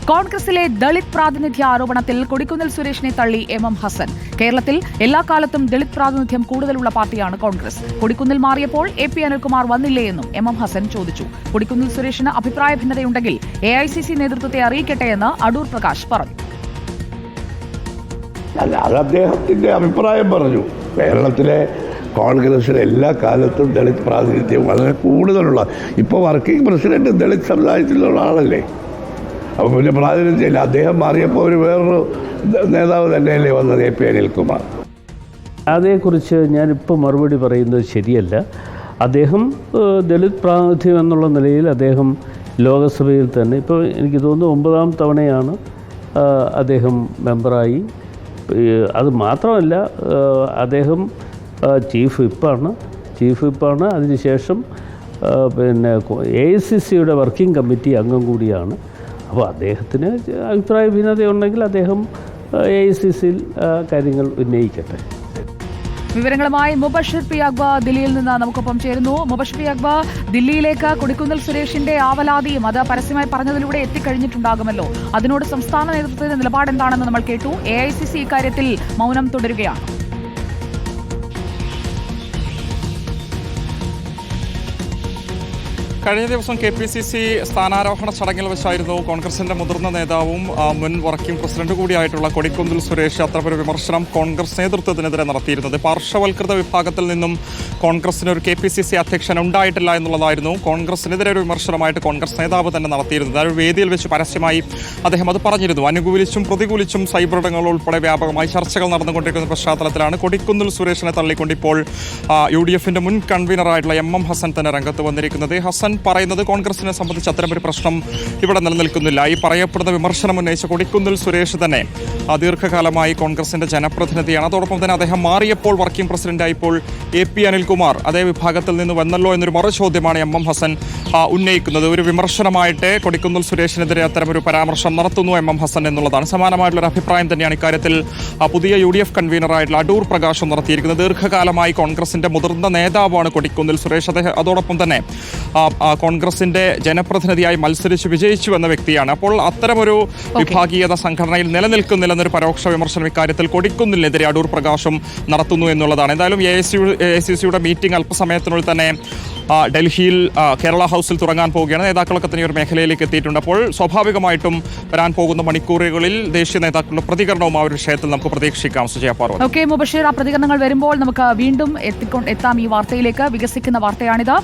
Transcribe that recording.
കോൺഗ്രസിലെ ദളിത് പ്രാതിനിധ്യ ആരോപണത്തിൽ കൊടിക്കുന്നിൽ സുരേഷിനെ തള്ളി എം ഹസൻ. കേരളത്തിൽ എല്ലാ കാലത്തും ദളിത് പ്രാതിനിധ്യം കൂടുതലുള്ള പാർട്ടിയാണ് കോൺഗ്രസ്. കൊടിക്കുന്നിൽ മാറിയപ്പോൾ എ.പി. അനിൽകുമാർ വന്നില്ലേ എന്നും എം ഹസൻ ചോദിച്ചു. കൊടിക്കുന്നിൽ സുരേഷിന് അഭിപ്രായ ഭിന്നതയുണ്ടെങ്കിൽ എ.ഐ.സി.സി നേതൃത്വത്തെ അറിയിക്കട്ടെ എന്ന് അടൂർ പ്രകാശ് പറഞ്ഞു. അല്ലാതെ അദ്ദേഹത്തിൻ്റെ അഭിപ്രായം പറഞ്ഞു. കേരളത്തിലെ കോൺഗ്രസിലെ എല്ലാ കാലത്തും ദളിത് പ്രാതിനിധ്യം വളരെ കൂടുതലുള്ള, ഇപ്പോൾ വർക്കിംഗ് പ്രസിഡന്റ് ദളിത് സമുദായത്തിലുള്ള ആളല്ലേ. അപ്പോൾ പിന്നെ പ്രാതിനിധ്യമില്ല. അദ്ദേഹം മാറിയപ്പോൾ ഒരു വേറൊരു നേതാവ് തന്നെയല്ലേ വന്നത്, എ.പി. അനിൽകുമാർ. അതേക്കുറിച്ച് ഞാനിപ്പോൾ മറുപടി പറയുന്നത് ശരിയല്ല. അദ്ദേഹം ദളിത് പ്രാതിനിധ്യം എന്നുള്ള നിലയിൽ അദ്ദേഹം ലോകസഭയിൽ തന്നെ ഇപ്പോൾ എനിക്ക് തോന്നുന്നു 9ാം തവണയാണ് അദ്ദേഹം മെമ്പറായി. അത് മാത്രമല്ല, അദ്ദേഹം ചീഫ് വിപ്പാണ്. അതിനുശേഷം പിന്നെ എ.ഐ.സി.സിയുടെ വർക്കിംഗ് കമ്മിറ്റി അംഗം കൂടിയാണ്. അപ്പോൾ അദ്ദേഹത്തിന് അഭിപ്രായ ഭിന്നതയുണ്ടെങ്കിൽ അദ്ദേഹം എ.ഐ.സി.സിയിൽ കാര്യങ്ങൾ ഉന്നയിക്കട്ടെ. വിവരങ്ങളുമായി മുബഷിർ പി അക്ബ ദില്ലിയിൽ നിന്ന് നമുക്കൊപ്പം ചേരുന്നു. മുബഷിർ പി അക്ബ, ദില്ലിയിലേക്ക് കൊടിക്കുന്നിൽ സുരേഷിന്റെ ആവലാതിയും അത് പരസ്യമായി പറഞ്ഞതിലൂടെ എത്തിക്കഴിഞ്ഞിട്ടുണ്ടാകുമല്ലോ. അതിനോട് സംസ്ഥാന നേതൃത്വത്തിന്റെ നിലപാട് എന്താണെന്ന് നമ്മൾ കേട്ടു. എ.ഐ.സി.സി ഇക്കാര്യത്തിൽ മൗനം തുടരുകയാണ്. കഴിഞ്ഞ ദിവസം KPCC സ്ഥാനാരോഹണ ചടങ്ങിൽ വെച്ചായിരുന്നു കോൺഗ്രസിന്റെ മുതിർന്ന നേതാവും മുൻ വർക്കിംഗ് പ്രസിഡന്റ് കൂടിയായിട്ടുള്ള കൊടിക്കുന്നിൽ സുരേഷ് അത്തരമൊരു വിമർശനം കോൺഗ്രസ് നേതൃത്വത്തിനെതിരെ നടത്തിയിരുന്നത്. പാർശ്വവൽകൃത വിഭാഗത്തിൽ നിന്നും കോൺഗ്രസിന് ഒരു KPCC അധ്യക്ഷൻ ഉണ്ടായിട്ടില്ല എന്നുള്ളതായിരുന്നു കോൺഗ്രസിനെതിരെ ഒരു വിമർശനമായിട്ട് കോൺഗ്രസ് നേതാവ് തന്നെ നടത്തിയിരുന്നത്. ഒരു വേദിയിൽ വെച്ച് പരസ്യമായി അദ്ദേഹം അത് പറഞ്ഞിരുന്നു. അനുകൂലിച്ചും പ്രതികൂലിച്ചും സൈബറിടങ്ങൾ ഉൾപ്പെടെ വ്യാപകമായി ചർച്ചകൾ നടന്നുകൊണ്ടിരിക്കുന്ന പശ്ചാത്തലത്തിലാണ് കൊടിക്കുന്നിൽ സുരേഷിനെ തള്ളിക്കൊണ്ടിപ്പോൾ UDFന്റെ മുൻ കൺവീനറായിട്ടുള്ള M ഹസൻ തന്നെ രംഗത്ത് വന്നിരിക്കുന്നത്. ഹസൻ പറയുന്നത് കോൺഗ്രസിനെ സംബന്ധിച്ച് അത്തരമൊരു പ്രശ്നം ഇവിടെ നിലനിൽക്കുന്നില്ല. ഈ പറയപ്പെടുന്ന വിമർശനം ഉന്നയിച്ച കൊടിക്കുന്നിൽ സുരേഷ് തന്നെ ദീർഘകാലമായി കോൺഗ്രസിന്റെ ജനപ്രതിനിധിയാണ്. അതോടൊപ്പം തന്നെ അദ്ദേഹം മാറിയപ്പോൾ വർക്കിംഗ് പ്രസിഡന്റായപ്പോൾ എ.പി. അനിൽകുമാർ അതേ വിഭാഗത്തിൽ നിന്ന് വന്നല്ലോ എന്നൊരു മറുചോദ്യമാണ് M ഹസൻ ഉന്നയിക്കുന്നത്. ഒരു വിമർശനമായിട്ട് കൊടിക്കുന്നിൽ സുരേഷിനെതിരെ അത്തരമൊരു പരാമർശം നടത്തുന്നു M ഹസൻ എന്നുള്ളതാണ്. സമാനമായിട്ടുള്ളൊരു അഭിപ്രായം തന്നെയാണ് ഇക്കാര്യത്തിൽ പുതിയ UDF കൺവീനറായിട്ടുള്ള അടൂർ പ്രകാശും നടത്തിയിരിക്കുന്നത്. ദീർഘകാലമായി കോൺഗ്രസിന്റെ മുതിർന്ന നേതാവാണ് കൊടിക്കുന്നിൽ സുരേഷ്. അതോടൊപ്പം തന്നെ കോൺഗ്രസിന്റെ ജനപ്രതിനിധിയായി മത്സരിച്ച് വിജയിച്ചു എന്ന വ്യക്തിയാണ്. അപ്പോൾ അത്തരമൊരു വിഭാഗീയത സംഘടനയിൽ നിലനിൽക്കുന്നില്ലെന്നൊരു പരോക്ഷ വിമർശനം ഇക്കാര്യത്തിൽ കൊടിക്കുന്നിലിനെതിരെ അടൂർ പ്രകാശും നടത്തുന്നു എന്നുള്ളതാണ്. എന്തായാലും എ.ഐ.സി.സിയുടെ മീറ്റിംഗ് അല്പസമയത്തിനുള്ളിൽ തന്നെ ഡൽഹിയിൽ കേരള ഹൗസിൽ തുടങ്ങാൻ പോവുകയാണ്. നേതാക്കളൊക്കെ തന്നെ ഒരു മേഖലയിലേക്ക് എത്തിയിട്ടുണ്ട്. അപ്പോൾ സ്വാഭാവികമായിട്ടും വരാൻ പോകുന്ന മണിക്കൂറുകളിൽ ദേശീയ നേതാക്കളുടെ പ്രതികരണവും ആ ഒരു വിഷയത്തിൽ നമുക്ക് പ്രതീക്ഷിക്കാം. സുജയ പാർവതി. ഓക്കെ മുബഷിർ, ആ പ്രതികരണങ്ങൾ വരുമ്പോൾ നമുക്ക് വീണ്ടും എത്താം ഈ വാർത്തയിലേക്ക്. വികസിക്കുന്ന വാർത്തയാണിത്.